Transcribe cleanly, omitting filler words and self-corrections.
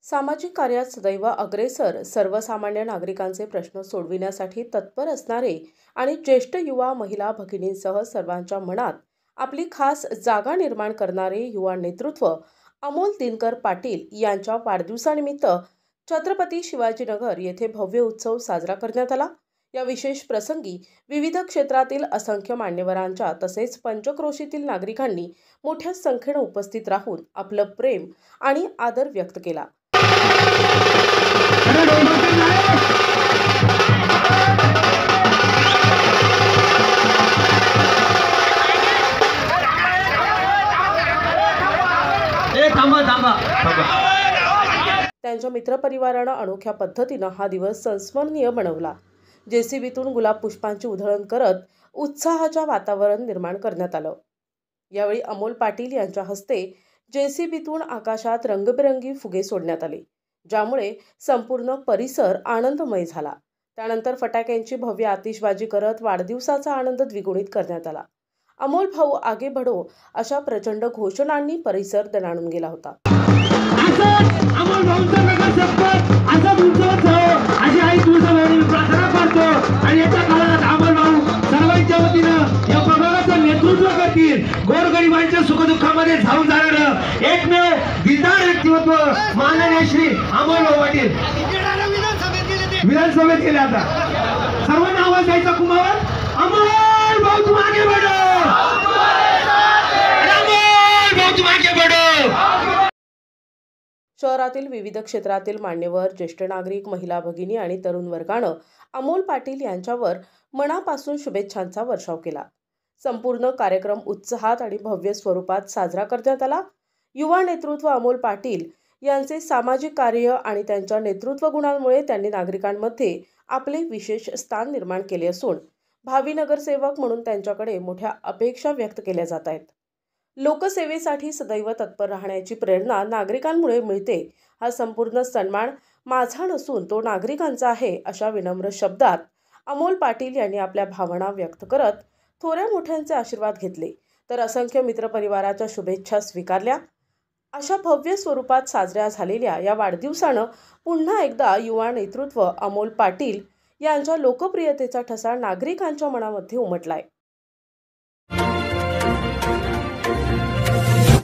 सामाजिक कार्यात सदैव अग्रेसर, सर्वसामान्य नागरिकांचे प्रश्न सोडविण्यासाठी तत्पर असणारे आणि ज्येष्ठ युवा महिला भगिनींसह सर्वांच्या मनात आपली खास जागा निर्माण करणारे युवा नेतृत्व अमोल दिनकर पाटील यांच्या वाढदिवसानिमित्त छत्रपती शिवाजीनगर येथे भव्य उत्सव साजरा करण्यात आला। या विशेष प्रसंगी विविध क्षेत्रातील असंख्य मान्यवरांच्या तसेच पंचक्रोशीतील नागरिकांनी मोठ्या संख्येने उपस्थित राहून आपलं प्रेम आणि आदर व्यक्त केला। त्यांच्या मित्रपरिवारानं अनोख्या पद्धतीनं हा दिवस संस्मरणीय बनवला। जेसीबीतून गुलाब पुष्पांची उधळण करत उत्साहाच्या वातावरण निर्माण करण्यात आलं। यावेळी अमोल पाटील यांच्या हस्ते जेसीबीतून आकाशात रंगबिरंगी फुगे सोडण्यात आले, ज्यामुळे संपूर्ण परिसर आनंदमय झाला। त्यानंतर फटाक्यांची भव्य आतिषबाजी करत वाढदिवसाचा आनंद द्विगुणित करण्यात आला। अमोल भाऊ आगे बढ़ो अशा प्रचंड घोषणांनी परिसर दणाणून गेला होता। अमोल भाऊंचा नगर सप्पत असाच उत्सव अशी आई तुळजाभवानी प्रार्थना करतो आणि येत्या काळात अमोल भाऊ सर्वांच्या वतीनं या प्रभागाचं नेतृत्व करतील। गोरगरिबांच्या सुखदुःखामध्ये धावून जाणारं एकमेव दिलदार व्यक्तिमत्व माननीय श्री अमोल भाऊ पाटील विधानसभेत गेले। आता सर्वांना आवाज द्यायचा कुमावर, अमोल भाऊ तुम आगे बढ़ो, अमोल भाऊ तुम आगे बढ़ो। शहरातील विविध क्षेत्रातील मान्यवर, ज्येष्ठ नागरिक, महिला भगिनी आणि तरुण वर्गानं अमोल पाटील यांच्यावर मनापासून शुभेच्छांचा वर्षाव केला। संपूर्ण कार्यक्रम उत्साहात आणि भव्य स्वरूपात साजरा करण्यात आला। युवा नेतृत्व अमोल पाटील यांचे सामाजिक कार्य आणि त्यांच्या नेतृत्व गुणांमुळे त्यांनी नागरिकांमध्ये आपले विशेष स्थान निर्माण केले असून भावी नगरसेवक म्हणून त्यांच्याकडे मोठ्या अपेक्षा व्यक्त केल्या जात आहेत। लोकसेवेसाठी सदैव तत्पर राहण्याची प्रेरणा नागरिकांमुळे मिळते, हा संपूर्ण सन्मान माझा नसून तो नागरिकांचा आहे, अशा विनम्र शब्दात अमोल पाटील यांनी आपल्या भावना व्यक्त करत थोड्या मोठ्यांचे आशीर्वाद घेतले, तर असंख्य मित्रपरिवाराच्या शुभेच्छा स्वीकारल्या। अशा भव्य स्वरूपात साजऱ्या झालेल्या या वाढदिवसानं पुन्हा एकदा युवा नेतृत्व अमोल पाटील यांच्या लोकप्रियतेचा ठसा नागरिकांच्या मनामध्ये उमटलाय।